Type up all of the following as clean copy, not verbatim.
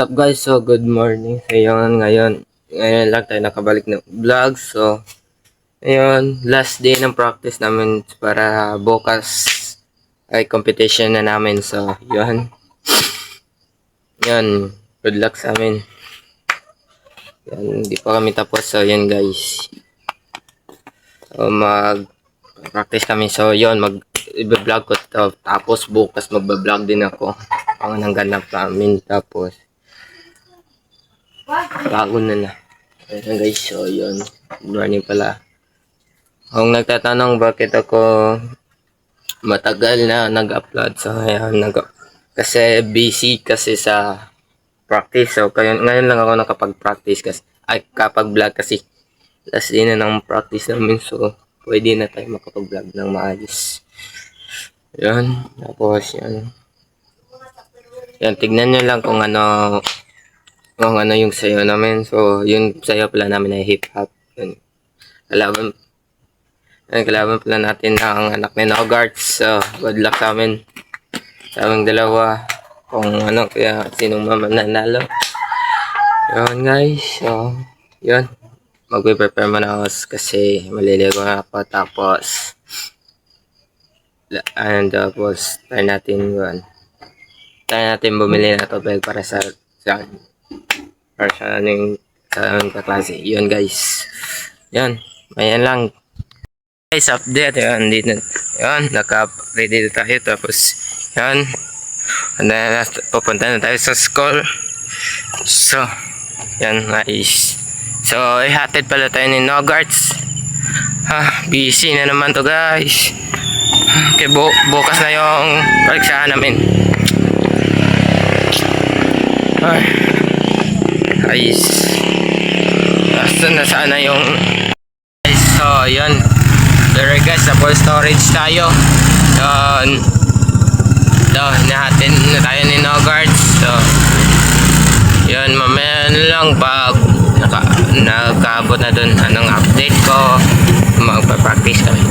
What's up guys? So good morning. So ngayon lang tayo nakabalik ng vlog. So ngayon, last day ng practice namin para bukas ay competition na namin. So yun. Yan, good luck sa amin. Yan, hindi pa kami tapos. So yun guys. So mag-practice kami. So yun, i-vlog ko to. Tapos bukas mag-vlog din ako. Ang nangganap namin. Tapos bago na. Ayan guys, so yun. Good morning pala. Kung nagtatanong bakit ako matagal na nag-upload. So ayan, kasi busy kasi sa practice. So ngayon lang ako nakapag-practice kasi kapag-vlog kasi last day na ng practice namin. So pwede na tayo makapag-vlog ng maayos. Yan, tapos yan. Yan, tignan nyo lang kung ano yung sayo namin. So yung sayo pala namin ay hip hop. Yun. Kalaban pala natin ang anak ni Nogarts. So good luck sa amin. Sa aming dalawa. Kung ano, kaya sinong mananalo. Yun guys. So yun. Mag-prepare muna ako kasi maliligo na ako. Tapos try natin bumili na tubig para sa aming kaklase. Yun guys. Yun. Ayan lang. Guys, update. Yun, dito. Yun, naka-ready na tayo. Tapos, yun. Pupunta na tayo sa school. So, yan, nice. So, ihatid pala tayo ni Nogarts. Busy na naman to guys. Okay, bukas na yung paliksahan namin. Guys, nasaan na yung guys. So yun, there guys, sa full storage tayo. Nahatin na tayo ni Nogarts. So yun, mamaya lang pag nagkaabot na dun anong update ko, magpa-practice kami.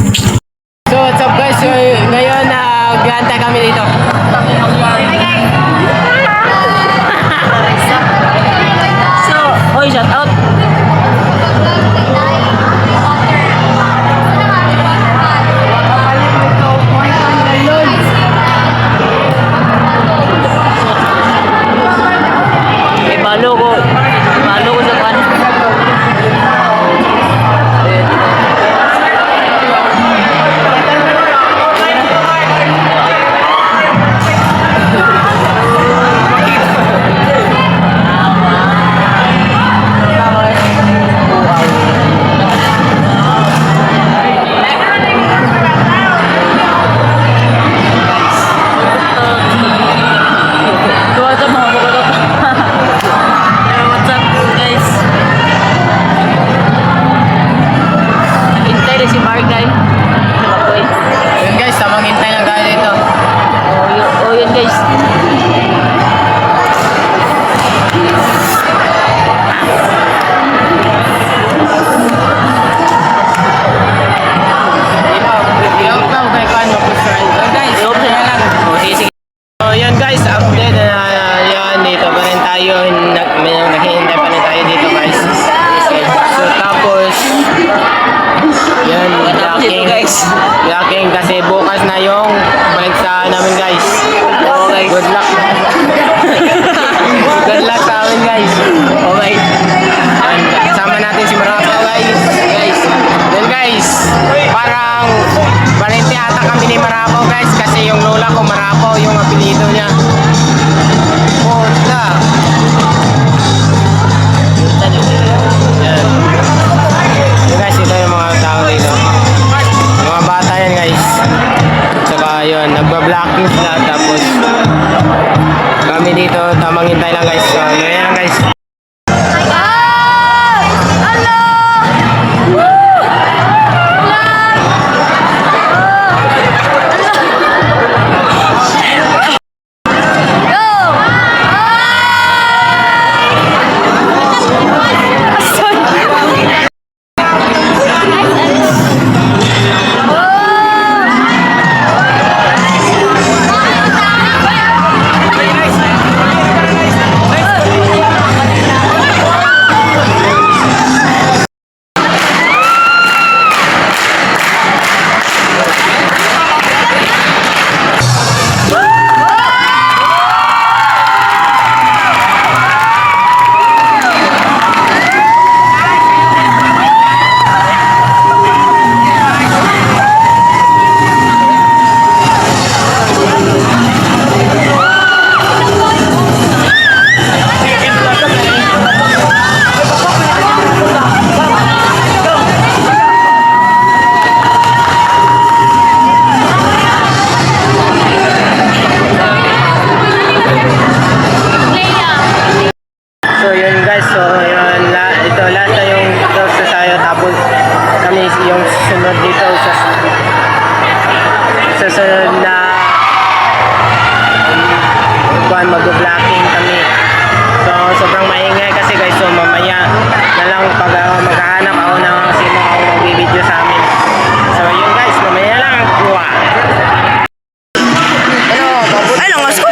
So what's up guys, so, ngayon naghihintay kami dito. Hoy, shout out. Ibalo ko sa pan. susunod dito sa na kuan mag-blocking kami. So sobrang maingay kasi guys, so mamaya na lang pag maghahanap ako ng sino ako magbibideo sa amin. So yun guys, mamaya lang kuha. Ay, langas ko!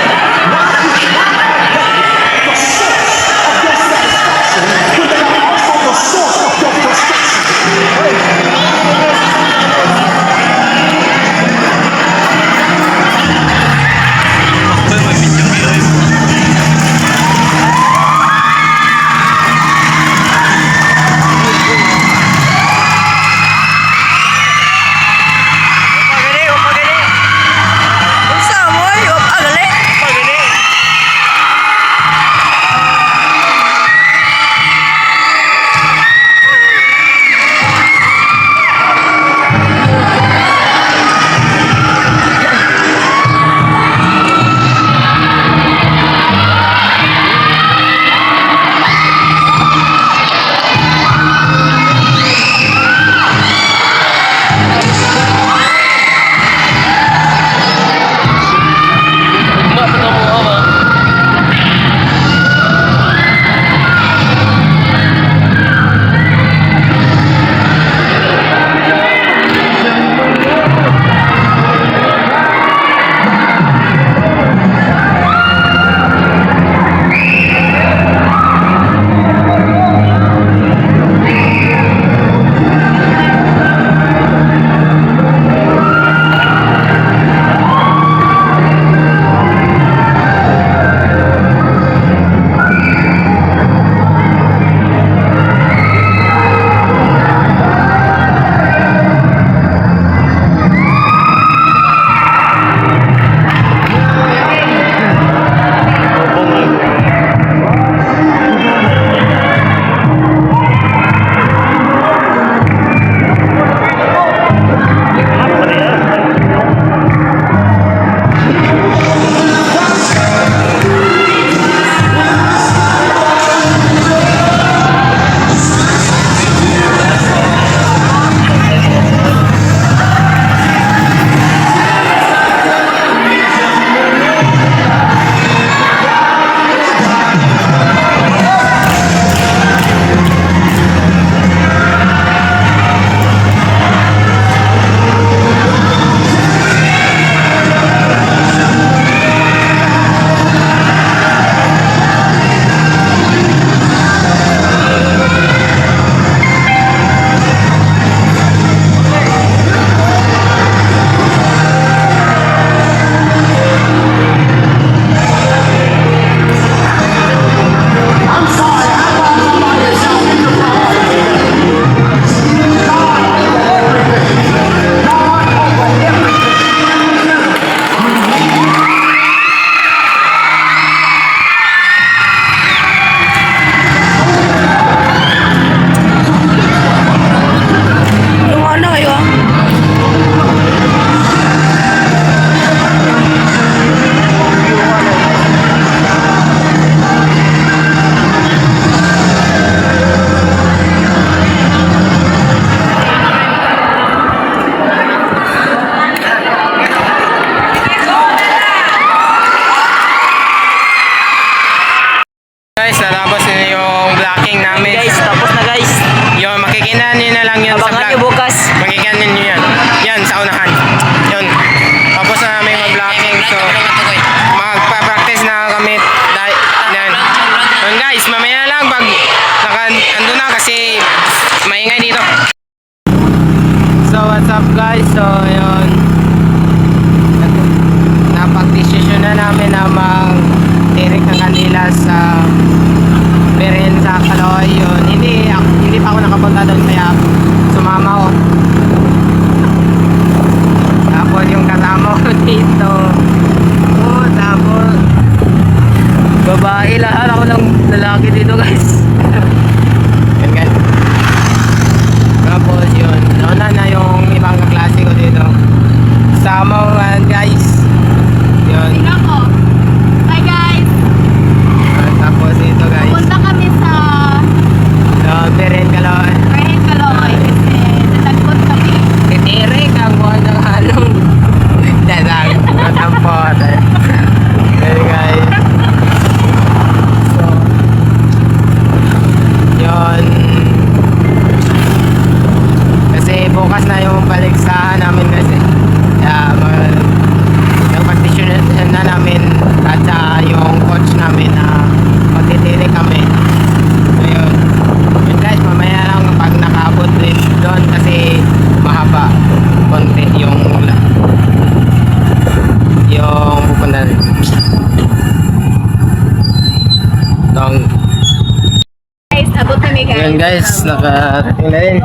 guys, nakarating na rin.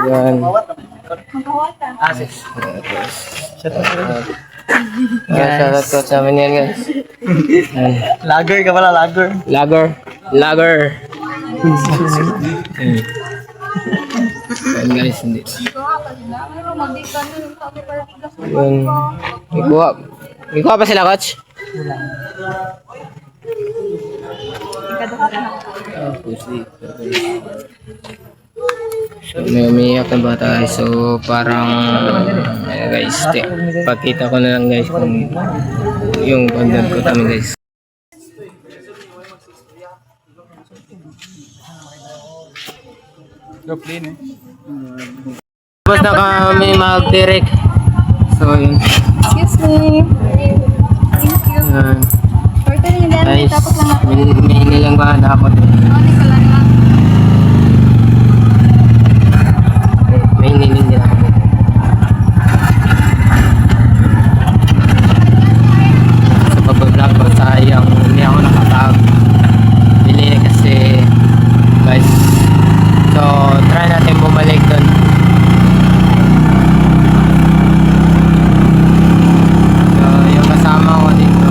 Yan. Shoutout ko sa amin yan guys. Lager ka pala, lager. Lager. Yan guys, hindi. Yan. Ikuha pa sila, coach? So, may umiiyak na bata guys. So, parang guys, pagkita ko na lang guys kung yung content ko kami guys. Tapos na kami mag-direct. So, yun. Excuse me. Thank you. Yan. Shorter yung dyan. Guys, Tapos lang ako. may nilang ba na ako. Hindi ka lang lang. May niling din ako. Sa pag-vlog ko, sayang hindi ako nakapag-bili kasi guys. So, try natin bumalik doon. So, yung kasama ko dito.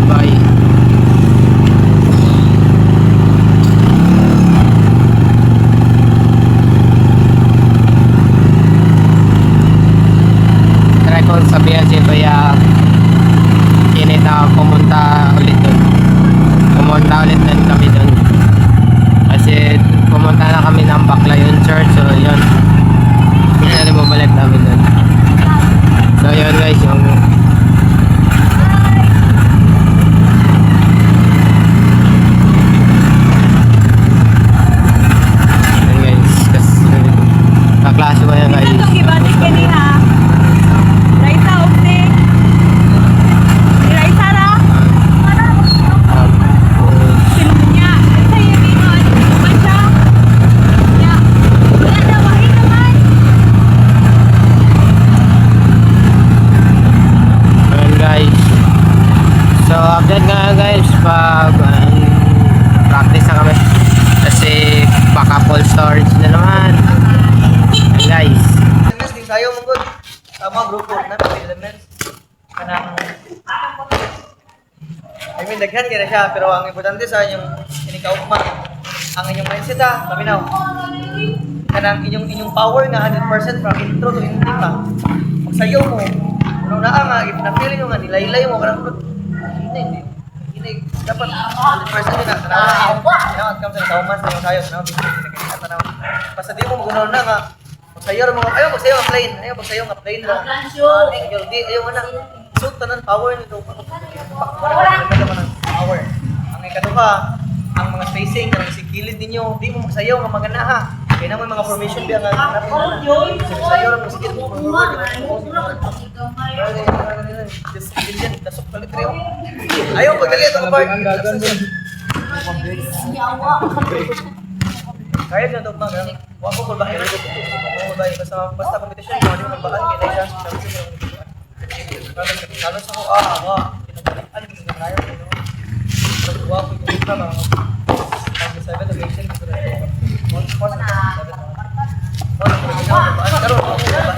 Bye. Try ko sabihan si Kuya Kinit na pumunta ulit doon. Pumunta ulit din kami doon. Kasi pumunta na kami ng Baclayon Church. So yun. Kaya na bumalik namin doon. So yun guys, yung yun guys. Kasi kaklase ko yan guys. Itong ibalik ka niya. Raisa, okay. Raisa ra. Sino niya? Raisa, yung ingon. Naman siya. Ya. Wala na, wahid naman. Ayan guys. So update nga guys pag practice na kami. Kasi baka full storage na naman. Ayan guys. Elements din sayo mo good. Tama group work na pag elements. Kanang I mean daghan kaya siya pero ang importante sa inyong kinikaugma ang inyong mindset paminaw. Kanang inyong power nga 100% from intro to ending pa. Magsayo mo. Kung naa nga if na-feeling mo nga nilaylay mo kanang hindi dapat 100% din na tanaw. Kailangan kam sa tawmas sa sayo na binigyan tanaw. Basta di mo magunaw na nga magsayo mo ayaw magsayo nga plain. Ayaw magsayo nga plain lang. Ayaw mo na. So tanan power nito. Wala naman ang power. Ang ikaduha, ang mga spacing kanang sikilid ninyo, di mo magsayaw nga maganaha. Kaya na may mga formation biya nga hanapin na. Sayo ra mo sige mo forward. Just billion dasok palit rin. Ayaw pagdali ito part. Kaya na daw mga ganun. Wa ko ba ay basta competition mo di mo magbaan kay siya. Kalau sa ako ano yung nangyayari ko no? Wa ko yung ito na ang sabi na location ko na ito. One spot na sabi na. Karo ako ba?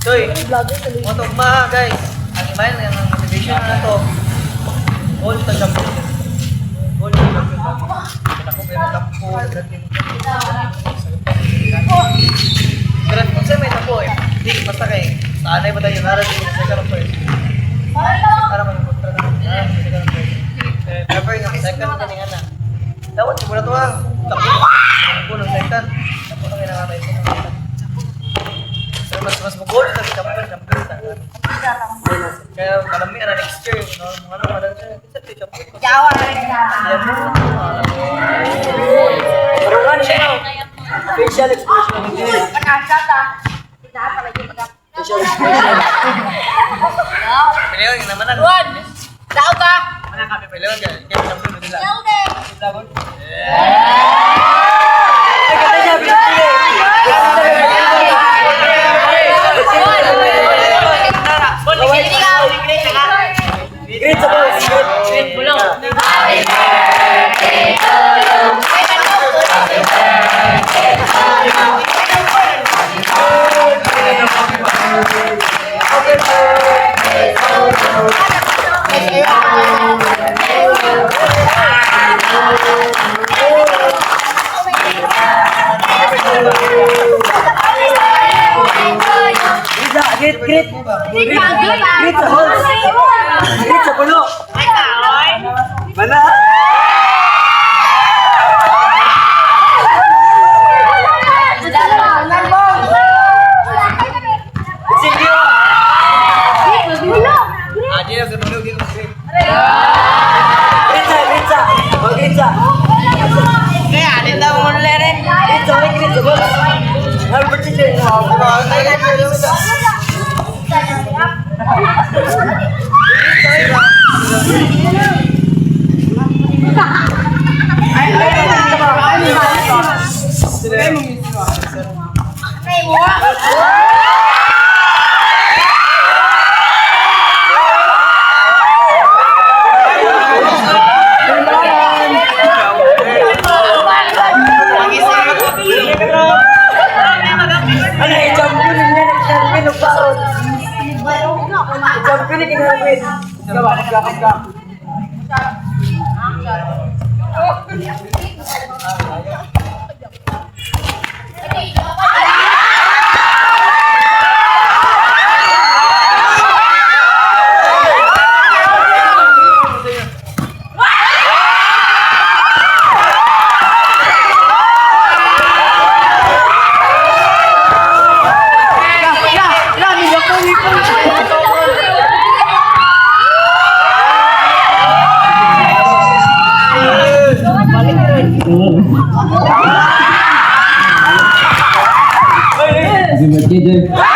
Stoy, motok ma guys. Ang imayan ang motivation na to. All to champion. All to champion. Ako pero tapo. Pero kung sa may tapo di basta kay sanay ba tayo narating sa second first. Para man kontra na. Second first. Never yung second na nga na. Dapat siguro to ang tapo. Puno second. Tapo na kinakatay ko. Pero mas mag-goal sa champion. Kaya malami na next year, no? Mga ano, madal siya. Isa siya champion. Jawa rin na. Parang ano siya, no? Facial expression. Pagkasata. Tidak lagi pagkasata. Facial expression. Pero yun, naman na. Juan! Tao ka! kami pa lang. Kaya champion mo sila. Great sa holes. Great sa puno. Mana? Silvio. Aja sa puno dito. Gritsa. Oh, gritsa. Kaya alin daw mo lere? Gritsa boss. Albert Chichen. Di masjid.